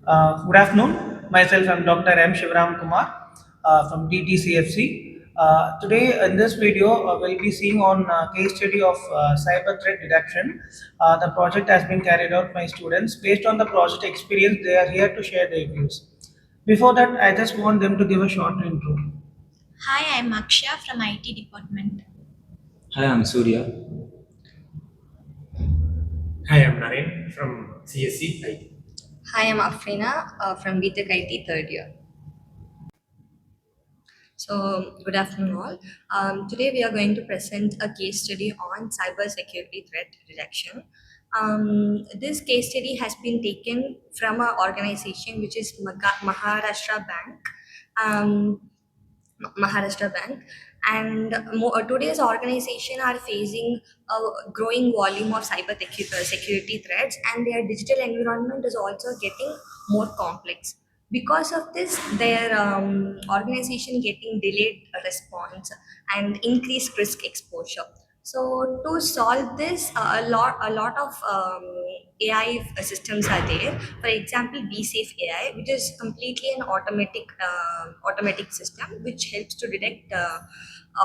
Good afternoon. Myself, I'm Dr.M from DTCFC. Today, in this video, we'll be seeing on case study of cyber threat detection. The project has been carried out by students. Based on the project experience, they are here to share their views. Before that, I just want them to give a short intro. Hi, I'm Aksha from IT department. Hi, I'm Surya. Hi, I'm Naren from CSC IT. Hi, I'm Afrina from BTech IT third year. So, good afternoon, all. Today, we are going to present a case study on cybersecurity threat detection. This case study has been taken from an organization which is Maharashtra Bank. Um, Maharashtra Bank. And today's organization are facing a growing volume of security threats, and their digital environment is also getting more complex. Because of this, their organization getting delayed response and increased risk exposure. So to solve this, a lot of AI systems are there. For example, BeSafe AI, which is completely an automatic system which helps to detect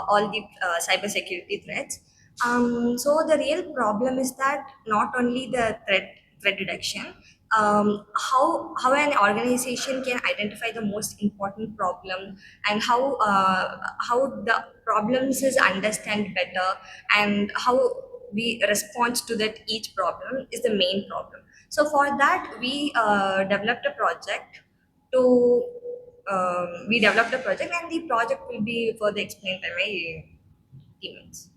all the cybersecurity threats. So the real problem is that not only the threat detection, how an organization can identify the most important problem, and how the problems is understand better, and how we respond to that each problem is the main problem. So for that, developed a project to we developed a project, and the project will be further explained by my teammates.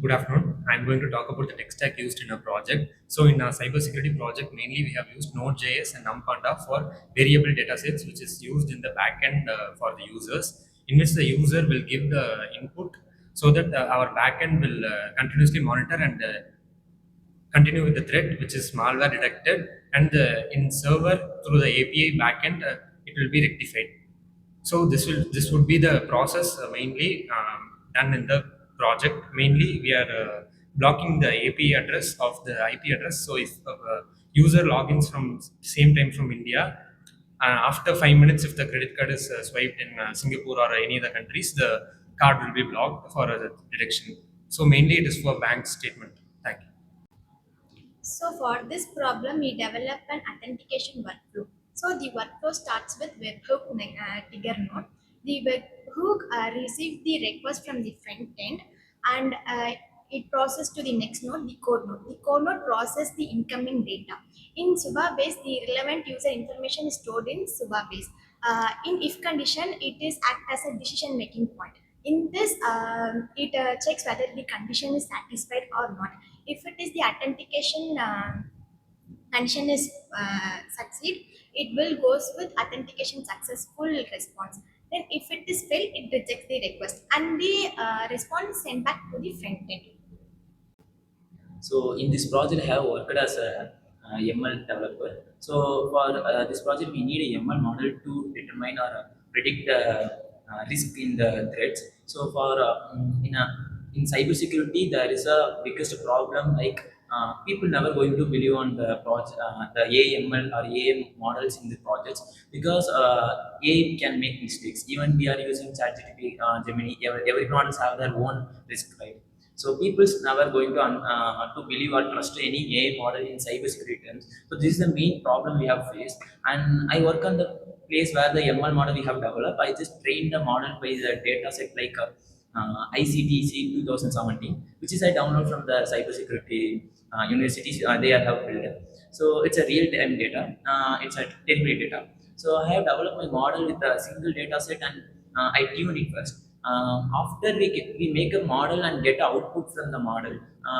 Good afternoon. I'm going to talk about the tech stack used in a project. So, in a cybersecurity project, mainly we have used Node.js and NumPanda for variable datasets, which is used in the backend for the users, in which the user will give the input so that our backend will continuously monitor and continue with the threat, which is malware detected, and in server through the API backend, it will be rectified. So this would be the process mainly done in the project. Mainly, we are blocking the API address of the IP address. So if user logins from same time from India, after 5 minutes, if the credit card is swiped in Singapore or any other countries, the card will be blocked for detection. So mainly, it is for bank statement. Thank you. So for this problem, we develop an authentication workflow. So the workflow starts with webhook trigger node. The webhook receives the request from the front end, and it processes to the next node, the code node. The code node processes the incoming data. In Suba base, the relevant user information is stored in Suba base. In if condition, it is act as a decision making point. In this, it checks whether the condition is satisfied or not. If it is the authentication condition is succeed, it will goes with authentication successful response. Then if it is failed, it rejects the request, and the response is sent back to the front end. So in this project, I have worked as a ML developer. So for this project, we need a ML model to determine or predict the risk in the threats. So for in cybersecurity, there is a biggest problem like people never going to believe on the AML or AM models in the projects because AI can make mistakes. Even we are using ChatGPT, Gemini, every models have their own risk, right? So people's never going to believe or trust any AI model in cybersecurity terms. So this is the main problem we have faced. And I work on the place where the ML model we have developed. I just trained the model by the data set like ICTC 2017, which is I download from the cybersecurity universities. They have built it. So it's a real-time data. It's a temporary data. So I have developed my model with a single data set, and I tune it first. After we make a model and get output from the model,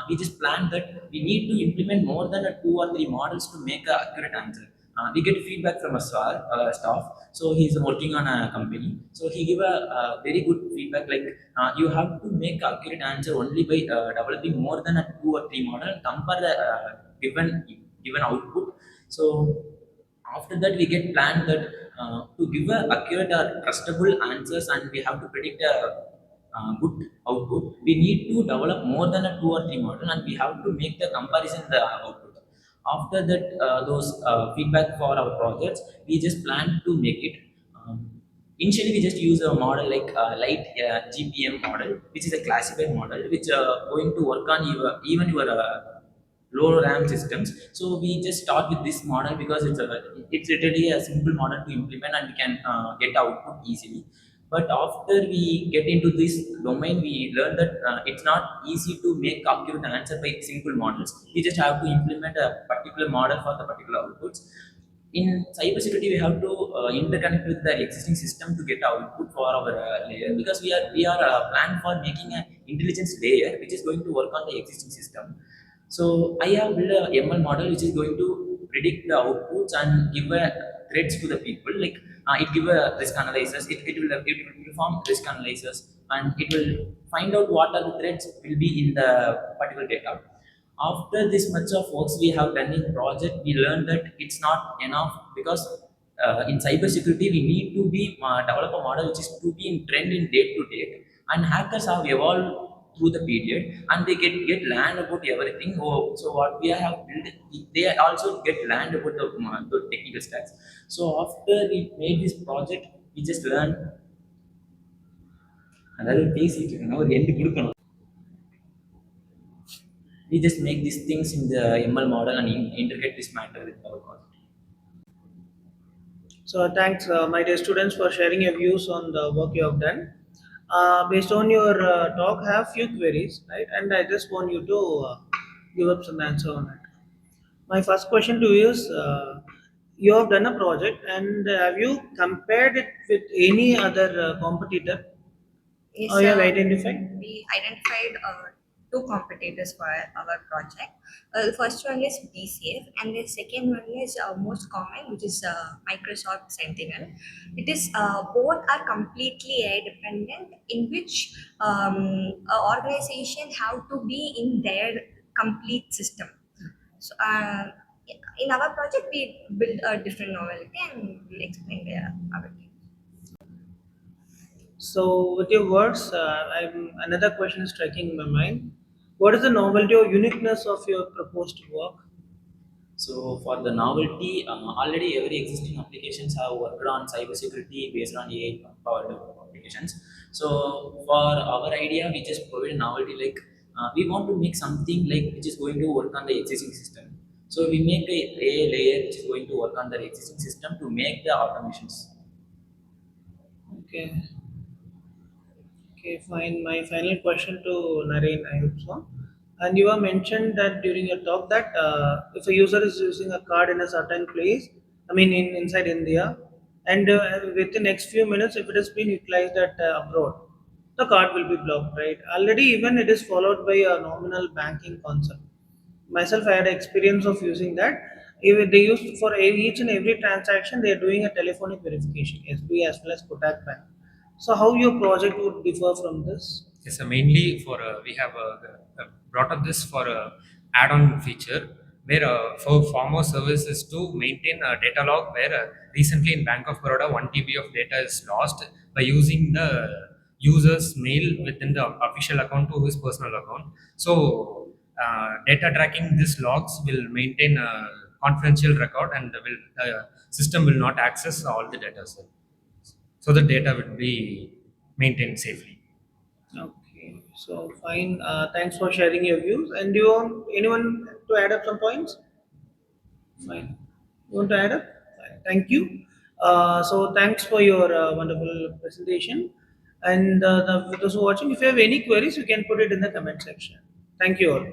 we just plan that we need to implement more than a two or three models to make an accurate answer. We get feedback from a staff, so he's working on a company. So he give a very good feedback like you have to make accurate answer only by developing more than a two or three model and compare the given output. So after that, we get planned that to give a accurate or trustable answers, and we have to predict a good output. We need to develop more than a two or three model, and we have to make the comparison the output. After that, those feedback for our projects, we just plan to make it. Initially, we just use a model like light GPM model, which is a classified model, which going to work on your even your low RAM systems. So we just start with this model because it's literally a simple model to implement and we can get output easily. But after we get into this domain, we learn that it's not easy to make accurate answer by simple models. We just have to implement a particular model for the particular outputs. In cybersecurity, we have to interconnect with the existing system to get output for our layer, because we are planned for making an intelligence layer which is going to work on the existing system. So I have built a ML model which is going to predict the outputs and give a threats to the people. Like it give a risk analysis. It will perform risk analysis and it will find out what are the threats will be in the particular data. After this much of works we have done in project, we learned that it's not enough, because in cybersecurity we need to be develop a model which is to be in trend in date to date, and hackers have evolved through the period and they get land about everything. Oh, so what we have built, they also get land about the technical stacks. So after we made this project, we just learned another basic, ஒரு end கொடுக்கணும். We just make these things in the ML model and integrate this matter with our project. So thanks, my dear students, for sharing your views on the work you have done. Based on your talk, I have few queries, right? And I just want you to give up some answer on it. My first question to you is, you have done a project, and have you compared it with any other competitor, Yes, or you have identified? we identified two competitors for our project. The first one is DCF, and the second one is most common, which is Microsoft Sentinel. It is both are completely AI dependent, in which a organization have to be in their complete system. So, in our project, we build a different novelty, and we'll explain our. So, with your words, another question is striking in my mind. What is the novelty or uniqueness of your proposed work? So for the novelty, already every existing applications have worked on cybersecurity based on AI powered applications. So for our idea, we just provide a novelty, like we want to make something like which is going to work on the existing system. So we make a AI layer which is going to work on the existing system to make the automations. Okay, okay, fine. My final question to Naren, I hope so. And you have mentioned that during your talk that if a user is using a card in a certain place, I mean inside India, and within next few minutes, if it has been utilized at abroad, the card will be blocked, right? Already, even it is followed by a nominal banking concept. Myself, I had experience of using that. If they used for each and every transaction, they are doing a telephonic verification, SB as well as Kotak Bank. So, how your project would differ from this? Yes, mainly for we have brought up this for a add-on feature where for former services to maintain a data log where recently in Bank of Baroda 1 TB of data is lost by using the user's mail within the official account to his personal account. So data tracking these logs will maintain a confidential record and will system will not access all the data. So the data will be maintained safely. Okay, so fine. Thanks for sharing your views. And do you want anyone to add up some points? Fine. You want to add up? Fine. Thank you. So thanks for your wonderful presentation. And those who are watching, if you have any queries, you can put it in the comment section. Thank you all.